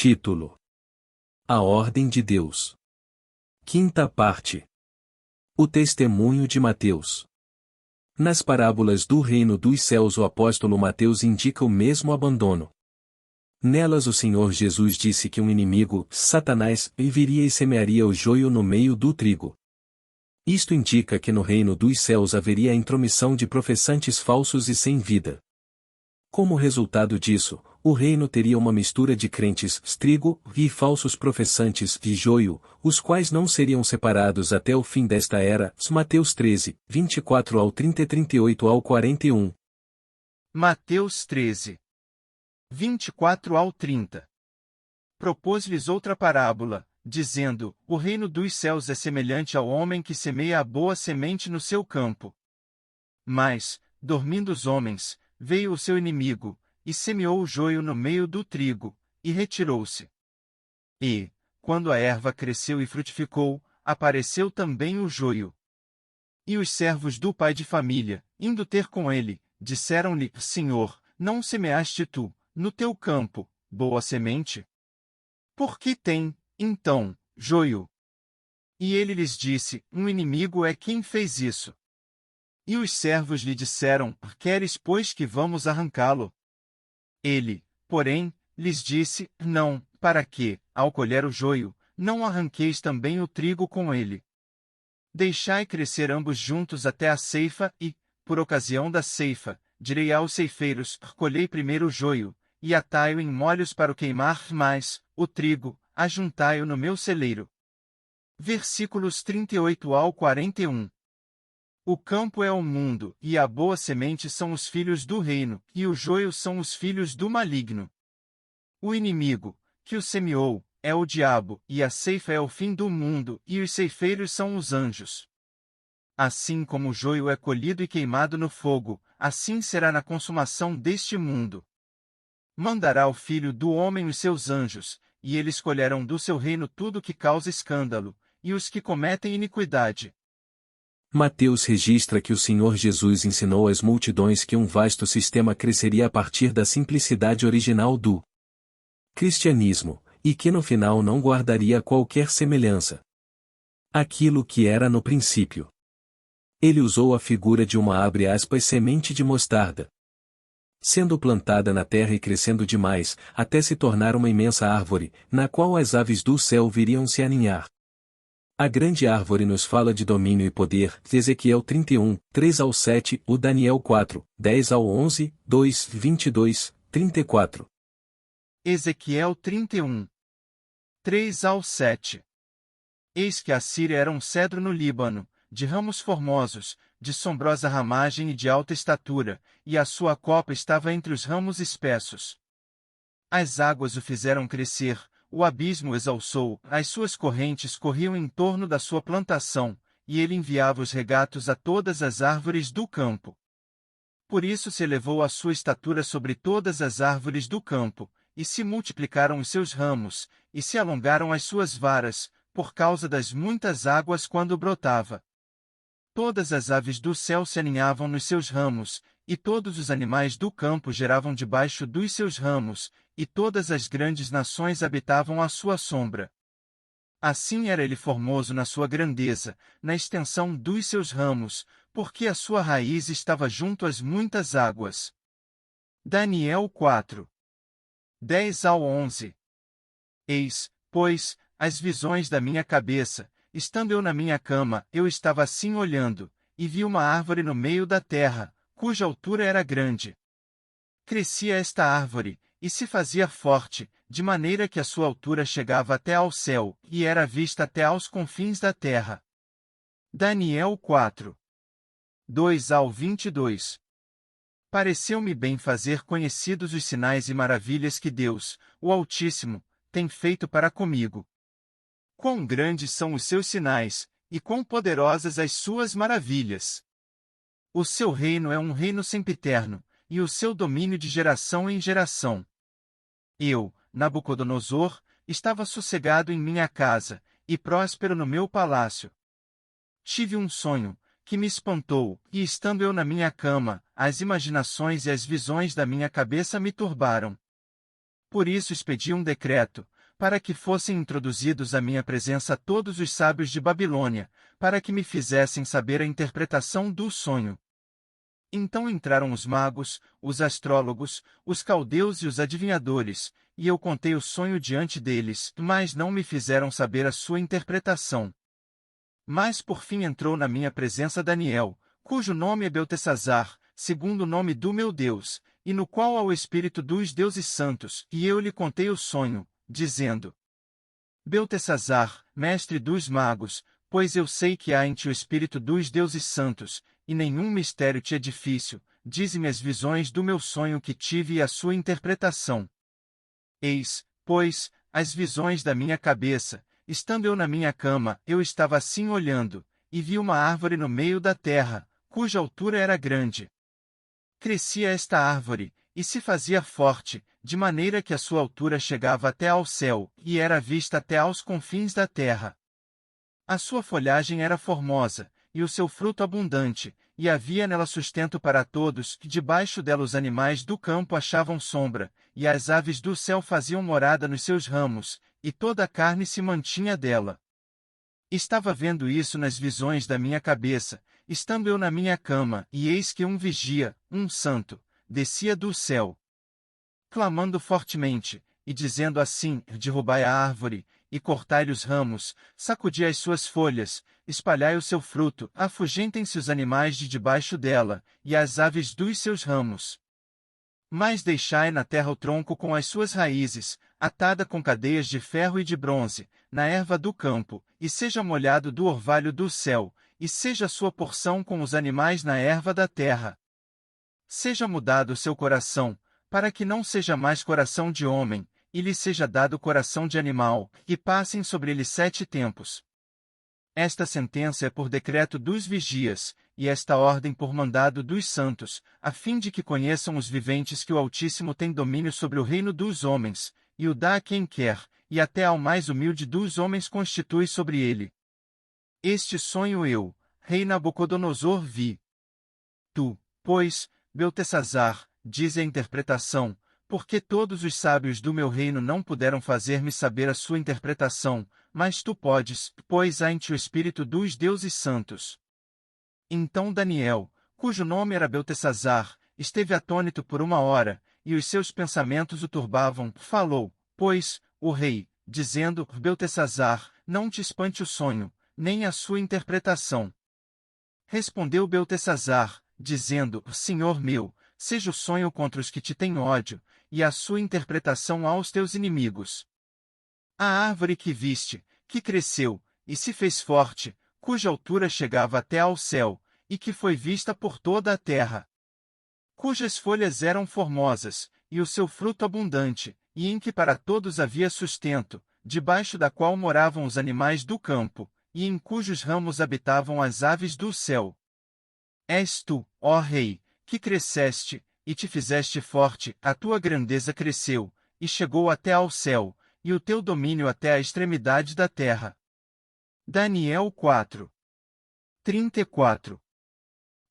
Título: A Ordem de Deus. Quinta parte. O testemunho de Mateus. Nas parábolas do reino dos céus o apóstolo Mateus indica o mesmo abandono. Nelas o Senhor Jesus disse que um inimigo, Satanás, viria e semearia o joio no meio do trigo. Isto indica que no reino dos céus haveria a intromissão de professantes falsos e sem vida. Como resultado disso, o reino teria uma mistura de crentes, trigo, e falsos professantes, de joio, os quais não seriam separados até o fim desta era. Mateus 13, 24 ao 30 e 38 ao 41. Mateus 13, 24 ao 30. Propôs-lhes outra parábola, dizendo: O reino dos céus é semelhante ao homem que semeia a boa semente no seu campo. Mas, dormindo os homens, veio o seu inimigo, e semeou o joio no meio do trigo, e retirou-se. E, quando a erva cresceu e frutificou, apareceu também o joio. E os servos do pai de família, indo ter com ele, disseram-lhe: Senhor, não semeaste tu, no teu campo, boa semente? Por que tem, então, joio? E ele lhes disse: Um inimigo é quem fez isso. E os servos lhe disseram: Queres, pois, que vamos arrancá-lo? Ele, porém, lhes disse: Não, para que, ao colher o joio, não arranqueis também o trigo com ele. Deixai crescer ambos juntos até a ceifa e, por ocasião da ceifa, direi aos ceifeiros: Colhei primeiro o joio, e atai-o em molhos para o queimar, mas, o trigo, ajuntai-o no meu celeiro. Versículos 38 ao 41. O campo é o mundo, e a boa semente são os filhos do reino, e o joio são os filhos do maligno. O inimigo, que o semeou, é o diabo, e a ceifa é o fim do mundo, e os ceifeiros são os anjos. Assim como o joio é colhido e queimado no fogo, assim será na consumação deste mundo. Mandará o Filho do Homem os seus anjos, e eles colherão do seu reino tudo que causa escândalo, e os que cometem iniquidade. Mateus registra que o Senhor Jesus ensinou às multidões que um vasto sistema cresceria a partir da simplicidade original do cristianismo, e que no final não guardaria qualquer semelhança àquilo que era no princípio. Ele usou a figura de uma semente de mostarda, sendo plantada na terra e crescendo demais, até se tornar uma imensa árvore, na qual as aves do céu viriam se aninhar. A grande árvore nos fala de domínio e poder, Ezequiel 31, 3 ao 7, o Daniel 4, 10 ao 11, 2, 22, 34. Ezequiel 31, 3 ao 7. Eis que a Síria era um cedro no Líbano, de ramos formosos, de sombrosa ramagem e de alta estatura, e a sua copa estava entre os ramos espessos. As águas o fizeram crescer, o abismo o exalçou, as suas correntes corriam em torno da sua plantação, e ele enviava os regatos a todas as árvores do campo. Por isso se elevou a sua estatura sobre todas as árvores do campo, e se multiplicaram os seus ramos, e se alongaram as suas varas, por causa das muitas águas quando brotava. Todas as aves do céu se aninhavam nos seus ramos, e todos os animais do campo geravam debaixo dos seus ramos, e todas as grandes nações habitavam à sua sombra. Assim era ele formoso na sua grandeza, na extensão dos seus ramos, porque a sua raiz estava junto às muitas águas. Daniel 4, 10 ao 11. Eis, pois, as visões da minha cabeça. Estando eu na minha cama, eu estava assim olhando, e vi uma árvore no meio da terra, cuja altura era grande. Crescia esta árvore, e se fazia forte, de maneira que a sua altura chegava até ao céu, e era vista até aos confins da terra. Daniel 4, 2 ao 22. Pareceu-me bem fazer conhecidos os sinais e maravilhas que Deus, o Altíssimo, tem feito para comigo. Quão grandes são os seus sinais, e quão poderosas as suas maravilhas! O seu reino é um reino sempiterno, e o seu domínio de geração em geração. Eu, Nabucodonosor, estava sossegado em minha casa, e próspero no meu palácio. Tive um sonho, que me espantou, e estando eu na minha cama, as imaginações e as visões da minha cabeça me turbaram. Por isso expedi um decreto, para que fossem introduzidos à minha presença todos os sábios de Babilônia, para que me fizessem saber a interpretação do sonho. Então entraram os magos, os astrólogos, os caldeus e os adivinhadores, e eu contei o sonho diante deles, mas não me fizeram saber a sua interpretação. Mas por fim entrou na minha presença Daniel, cujo nome é Beltesazar, segundo o nome do meu Deus, e no qual há o espírito dos deuses santos, e eu lhe contei o sonho, dizendo: Beltesazar, mestre dos magos, pois eu sei que há em ti o espírito dos deuses santos, e nenhum mistério te é difícil, dize-me as visões do meu sonho que tive e a sua interpretação. Eis, pois, as visões da minha cabeça. Estando eu na minha cama, eu estava assim olhando, e vi uma árvore no meio da terra, cuja altura era grande. Crescia esta árvore, e se fazia forte, de maneira que a sua altura chegava até ao céu, e era vista até aos confins da terra. A sua folhagem era formosa, e o seu fruto abundante, e havia nela sustento para todos, que debaixo dela os animais do campo achavam sombra, e as aves do céu faziam morada nos seus ramos, e toda a carne se mantinha dela. Estava vendo isso nas visões da minha cabeça, estando eu na minha cama, e eis que um vigia, um santo, descia do céu, clamando fortemente, e dizendo assim: derrubai a árvore, e cortai-lhe os ramos, sacudi as suas folhas, espalhai o seu fruto, afugentem-se os animais de debaixo dela, e as aves dos seus ramos. Mas deixai na terra o tronco com as suas raízes, atada com cadeias de ferro e de bronze, na erva do campo, e seja molhado do orvalho do céu, e seja a sua porção com os animais na erva da terra. Seja mudado o seu coração, para que não seja mais coração de homem, e lhe seja dado coração de animal, e passem sobre ele 7 tempos. Esta sentença é por decreto dos vigias, e esta ordem por mandado dos santos, a fim de que conheçam os viventes que o Altíssimo tem domínio sobre o reino dos homens, e o dá a quem quer, e até ao mais humilde dos homens constitui sobre ele. Este sonho eu, rei Nabucodonosor, vi. Tu, pois, Beltesazar, diz a interpretação, porque todos os sábios do meu reino não puderam fazer-me saber a sua interpretação, mas tu podes, pois há em ti o espírito dos deuses santos. Então Daniel, cujo nome era Beltesazar, esteve atônito por 1 hora, e os seus pensamentos o turbavam, falou, pois, o rei, dizendo: Beltesazar, não te espante o sonho, nem a sua interpretação. Respondeu Beltesazar, dizendo: Senhor meu, seja o sonho contra os que te têm ódio, e a sua interpretação aos teus inimigos. A árvore que viste, que cresceu, e se fez forte, cuja altura chegava até ao céu, e que foi vista por toda a terra. Cujas folhas eram formosas, e o seu fruto abundante, e em que para todos havia sustento, debaixo da qual moravam os animais do campo, e em cujos ramos habitavam as aves do céu. És tu, ó Rei, que cresceste, e te fizeste forte, a tua grandeza cresceu, e chegou até ao céu, e o teu domínio até a extremidade da terra. Daniel 4. 34.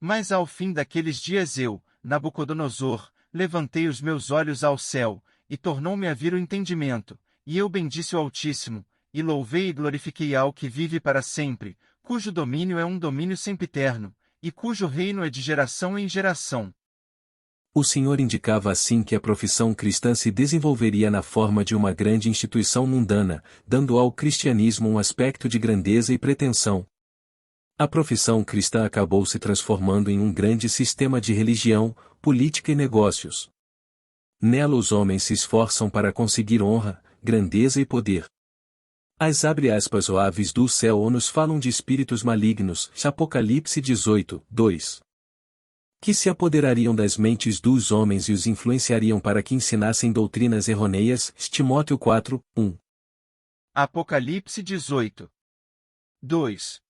Mas ao fim daqueles dias eu, Nabucodonosor, levantei os meus olhos ao céu, e tornou-me a vir o entendimento, e eu bendisse o Altíssimo, e louvei e glorifiquei ao que vive para sempre, cujo domínio é um domínio sempiterno, e cujo reino é de geração em geração. O Senhor indicava assim que a profissão cristã se desenvolveria na forma de uma grande instituição mundana, dando ao cristianismo um aspecto de grandeza e pretensão. A profissão cristã acabou se transformando em um grande sistema de religião, política e negócios. Nela os homens se esforçam para conseguir honra, grandeza e poder. As aves do céu ou nos falam de espíritos malignos, Apocalipse 18, 2. Que se apoderariam das mentes dos homens e os influenciariam para que ensinassem doutrinas errôneas, Timóteo 4, 1. Apocalipse 18, 2.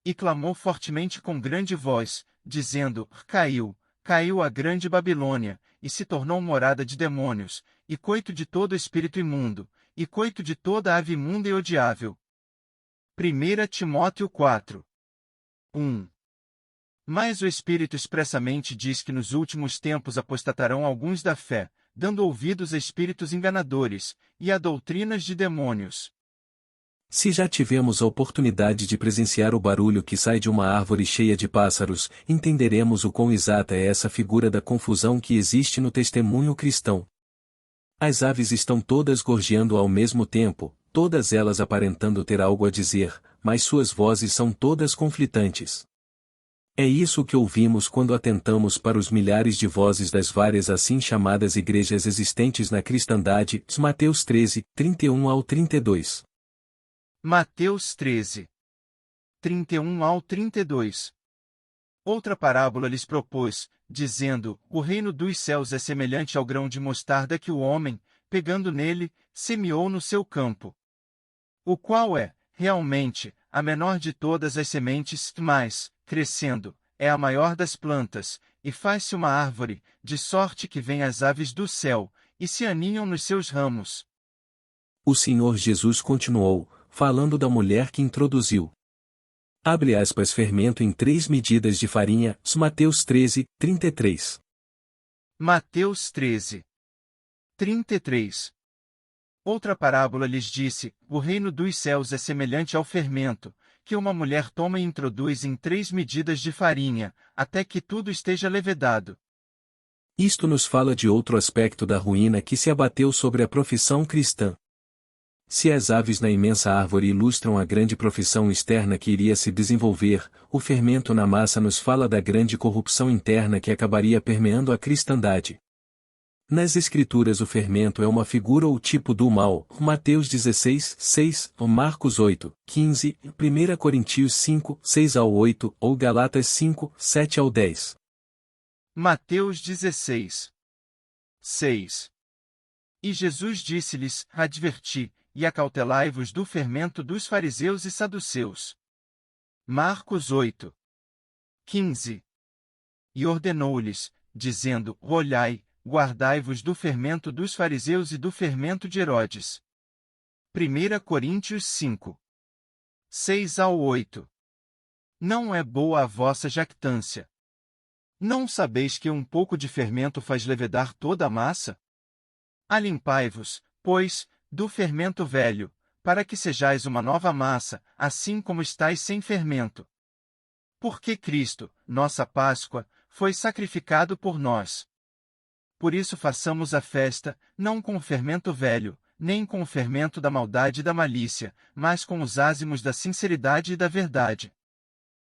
E clamou fortemente com grande voz, dizendo: Caiu, caiu a grande Babilônia, e se tornou morada de demônios, e coito de todo espírito imundo, e coito de toda ave imunda e odiável. 1 Timóteo 4, 1. Mas o Espírito expressamente diz que nos últimos tempos apostatarão alguns da fé, dando ouvidos a espíritos enganadores, e a doutrinas de demônios. Se já tivemos a oportunidade de presenciar o barulho que sai de uma árvore cheia de pássaros, entenderemos o quão exata é essa figura da confusão que existe no testemunho cristão. As aves estão todas gorjeando ao mesmo tempo, todas elas aparentando ter algo a dizer, mas suas vozes são todas conflitantes. É isso que ouvimos quando atentamos para os milhares de vozes das várias assim chamadas igrejas existentes na cristandade. Mateus 13, 31 ao 32. Mateus 13, 31 ao 32. Outra parábola lhes propôs, dizendo: O reino dos céus é semelhante ao grão de mostarda que o homem, pegando nele, semeou no seu campo. O qual é, realmente, a menor de todas as sementes, mas, crescendo, é a maior das plantas, e faz-se uma árvore, de sorte que vêm as aves do céu, e se aninham nos seus ramos. O Senhor Jesus continuou, falando da mulher que introduziu. Abre aspas, fermento em 3 medidas de farinha. Mateus 13, 33. Mateus 13, 33. Outra parábola lhes disse: O reino dos céus é semelhante ao fermento, que uma mulher toma e introduz em 3 medidas de farinha, até que tudo esteja levedado. Isto nos fala de outro aspecto da ruína que se abateu sobre a profissão cristã. Se as aves na imensa árvore ilustram a grande profissão externa que iria se desenvolver, o fermento na massa nos fala da grande corrupção interna que acabaria permeando a cristandade. Nas Escrituras o fermento é uma figura ou tipo do mal. Mateus 16, 6, Marcos 8, 15, 1 Coríntios 5, 6 ao 8, ou Galatas 5, 7 ao 10. Mateus 16, 6. E Jesus disse-lhes: Adverti, e acautelai-vos do fermento dos fariseus e saduceus. Marcos 8, 15. E ordenou-lhes, dizendo: Olhai, guardai-vos do fermento dos fariseus e do fermento de Herodes. 1 Coríntios 5, 6 ao 8. Não é boa a vossa jactância. Não sabeis que um pouco de fermento faz levedar toda a massa? Alimpai-vos, pois, do fermento velho, para que sejais uma nova massa, assim como estáis sem fermento. Porque Cristo, nossa Páscoa, foi sacrificado por nós. Por isso façamos a festa, não com o fermento velho, nem com o fermento da maldade e da malícia, mas com os ázimos da sinceridade e da verdade.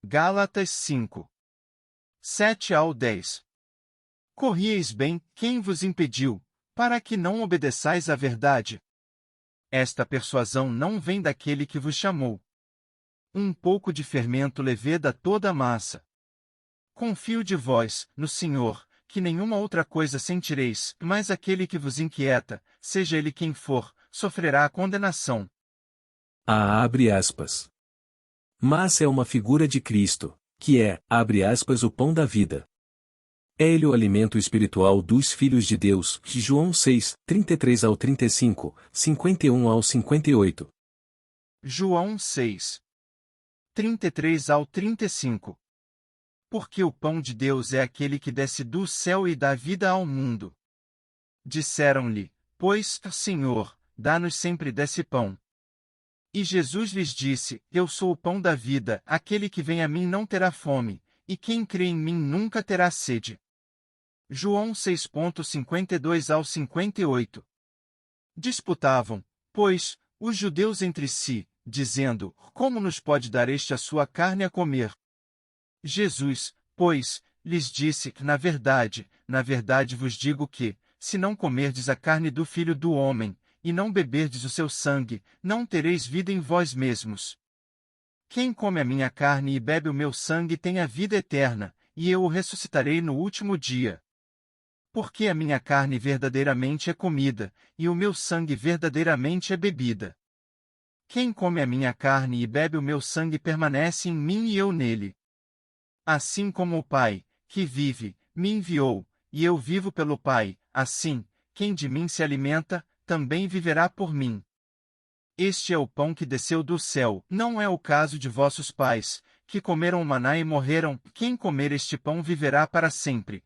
Gálatas 5, 7 ao 10. Corrieis bem, quem vos impediu, para que não obedeçais à verdade? Esta persuasão não vem daquele que vos chamou. Um pouco de fermento leveda toda a massa. Confio de vós, no Senhor, que nenhuma outra coisa sentireis, mas aquele que vos inquieta, seja ele quem for, sofrerá a condenação. Abre aspas. Mas é uma figura de Cristo, que é, abre aspas, o pão da vida. É ele o alimento espiritual dos filhos de Deus. João 6, 33 ao 35, 51 ao 58. João 6, 33 ao 35. Porque o pão de Deus é aquele que desce do céu e dá vida ao mundo. Disseram-lhe, pois, Senhor, dá-nos sempre desse pão. E Jesus lhes disse: Eu sou o pão da vida, aquele que vem a mim não terá fome, e quem crê em mim nunca terá sede. João 6,52 ao 58. Disputavam, pois, os judeus entre si, dizendo: Como nos pode dar este a sua carne a comer? Jesus, pois, lhes disse: na verdade vos digo que, se não comerdes a carne do Filho do Homem, e não beberdes o seu sangue, não tereis vida em vós mesmos. Quem come a minha carne e bebe o meu sangue tem a vida eterna, e eu o ressuscitarei no último dia. Porque a minha carne verdadeiramente é comida, e o meu sangue verdadeiramente é bebida. Quem come a minha carne e bebe o meu sangue permanece em mim e eu nele. Assim como o Pai, que vive, me enviou, e eu vivo pelo Pai, assim, quem de mim se alimenta, também viverá por mim. Este é o pão que desceu do céu, não é o caso de vossos pais, que comeram o maná e morreram. Quem comer este pão viverá para sempre.